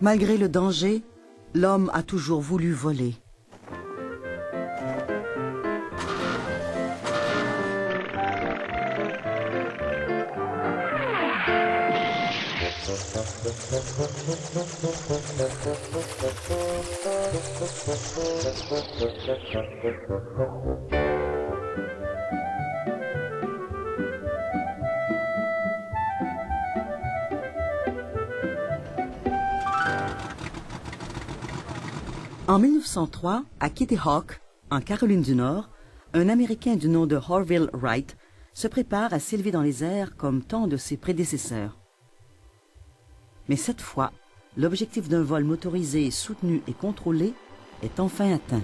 Malgré le danger, l'homme a toujours voulu voler. En 1903, à Kitty Hawk, en Caroline du Nord, un Américain du nom de Orville Wright se prépare à s'élever dans les airs comme tant de ses prédécesseurs. Mais cette fois, l'objectif d'un vol motorisé, soutenu et contrôlé est enfin atteint.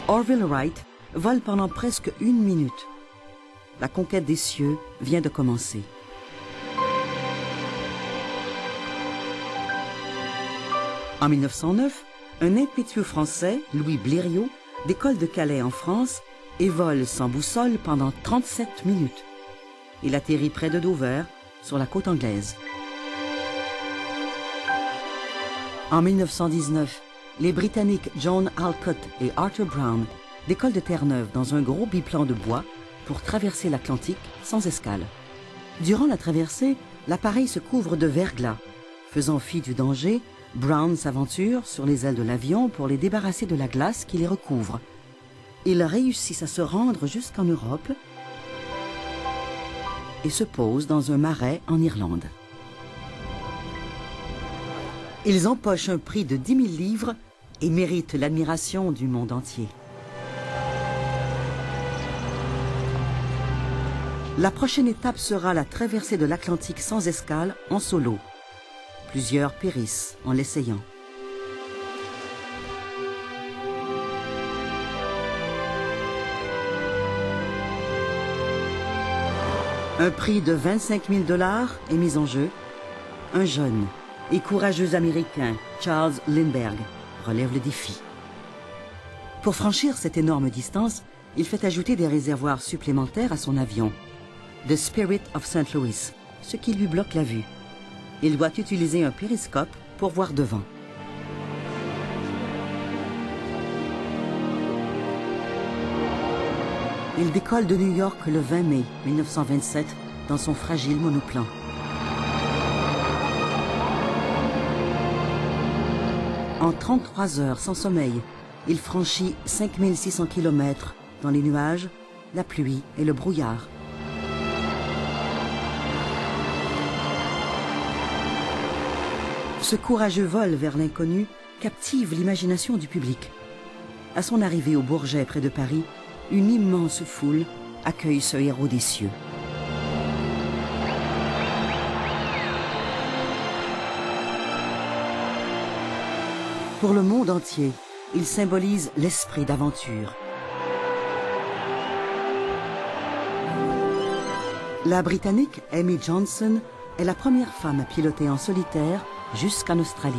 Orville Wright vole pendant presque 1 minute. La conquête des cieux vient de commencer. En 1909, un impétueux Français, Louis Blériot, décolle de Calais en France et vole sans boussole pendant 37 minutes. Il atterrit près de Dover, sur la côte anglaise. En 1919, les Britanniques John Alcott et Arthur Brown décollent de Terre-Neuve dans un gros biplan de bois pour traverser l'Atlantique sans escale. Durant la traversée, l'appareil se couvre de verglas. Faisant fi du danger, Brown s'aventure sur les ailes de l'avion pour les débarrasser de la glace qui les recouvre. Ils réussissent à se rendre jusqu'en Europe et se posent dans un marais en Irlande. Ils empochent un prix de 10 000 livres et méritent l'admiration du monde entier. La prochaine étape sera la traversée de l'Atlantique sans escale en solo. Plusieurs périssent en l'essayant. Un prix de 25 000 $ est mis en jeu. Un jeune et courageux Américain, Charles Lindbergh, relève le défi. Pour franchir cette énorme distance, il fait ajouter des réservoirs supplémentaires à son avion, The Spirit of St. Louis, ce qui lui bloque la vue. Il doit utiliser un périscope pour voir devant. Il décolle de New York le 20 mai 1927 dans son fragile monoplan. En 33 heures sans sommeil, il franchit 5600 km dans les nuages, la pluie et le brouillard. Ce courageux vol vers l'inconnu captive l'imagination du public. À son arrivée au Bourget près de Paris, une immense foule accueille ce héros des cieux. Pour le monde entier, il symbolise l'esprit d'aventure. La Britannique Amy Johnson est la première femme à piloter en solitaire jusqu'en Australie.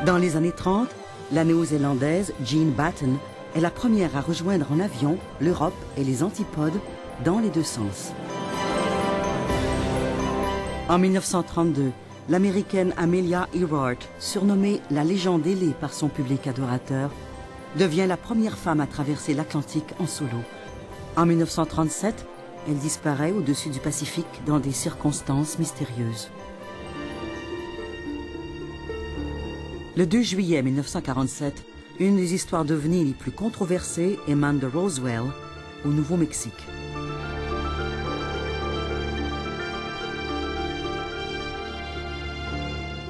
Dans les années 30, la néo-zélandaise Jean Batten est la première à rejoindre en avion l'Europe et les antipodes dans les deux sens. En 1932, l'américaine Amelia Earhart, surnommée la légende ailée par son public adorateur, devient la première femme à traverser l'Atlantique en solo. En 1937, elle disparaît au-dessus du Pacifique dans des circonstances mystérieuses. Le 2 juillet 1947, une des histoires d'OVNI les plus controversées émane de Roswell, au Nouveau-Mexique.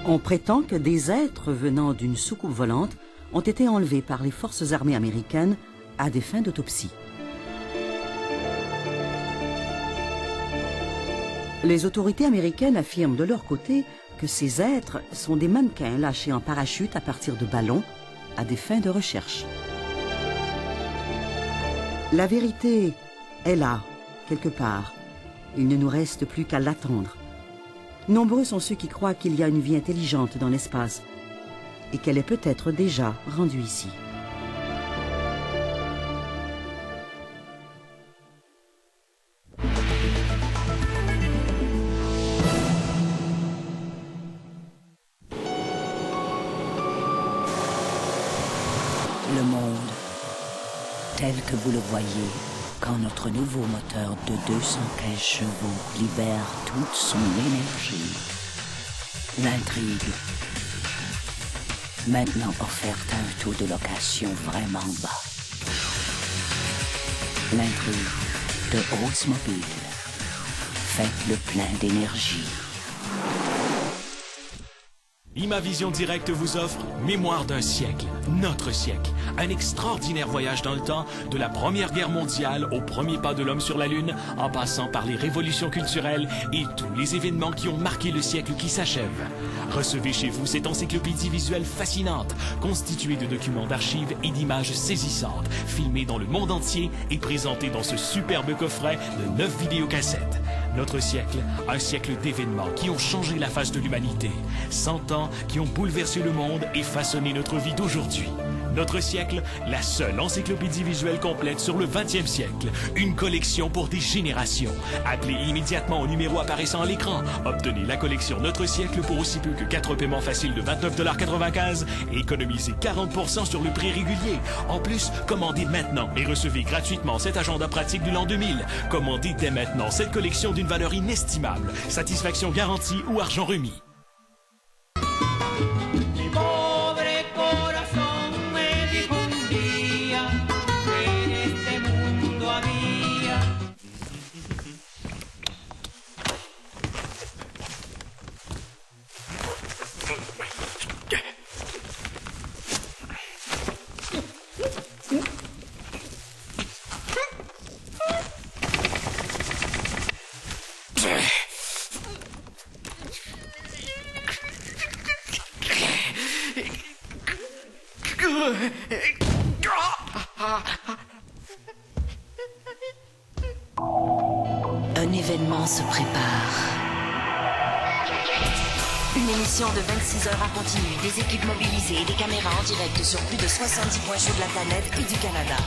On prétend que des êtres venant d'une soucoupe volante ont été enlevés par les forces armées américaines à des fins d'autopsie. Les autorités américaines affirment de leur côté que ces êtres sont des mannequins lâchés en parachute à partir de ballons à des fins de recherche. La vérité est là, quelque part. Il ne nous reste plus qu'à l'attendre. Nombreux sont ceux qui croient qu'il y a une vie intelligente dans l'espace et qu'elle est peut-être déjà rendue ici. Le monde, tel que vous le voyez, quand notre nouveau moteur de 215 chevaux libère toute son énergie. L'intrigue, maintenant offerte à un taux de location vraiment bas. L'intrigue de Oldsmobile. Faites le plein d'énergie. Imavision Direct vous offre Mémoire d'un siècle, notre siècle. Un extraordinaire voyage dans le temps, de la Première Guerre mondiale au premier pas de l'homme sur la Lune, en passant par les révolutions culturelles et tous les événements qui ont marqué le siècle qui s'achève. Recevez chez vous cette encyclopédie visuelle fascinante, constituée de documents d'archives et d'images saisissantes, filmées dans le monde entier et présentées dans ce superbe coffret de 9 vidéocassettes. Notre siècle, un siècle d'événements qui ont changé la face de l'humanité. 100 ans qui ont bouleversé le monde et façonné notre vie d'aujourd'hui. Notre siècle, la seule encyclopédie visuelle complète sur le XXe siècle. Une collection pour des générations. Appelez immédiatement au numéro apparaissant à l'écran. Obtenez la collection Notre siècle pour aussi peu que 4 paiements faciles de 29,95 $ et économisez 40% sur le prix régulier. En plus, commandez maintenant et recevez gratuitement cet agenda pratique du l'an 2000. Commandez dès maintenant cette collection d'une valeur inestimable. Satisfaction garantie ou argent remis. Un événement se prépare. Une émission de 26 heures en continu, des équipes mobilisées et des caméras en direct sur plus de 70 points chauds de la planète et du Canada.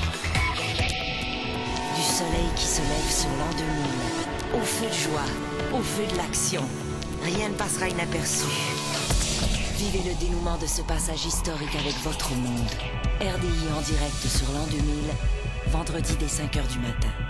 Du soleil qui se lève sur l'an 2000. Au feu de joie, au feu de l'action. Rien ne passera inaperçu. Vivez le dénouement de ce passage historique avec votre monde. RDI en direct sur l'an 2000, vendredi dès 5 h du matin.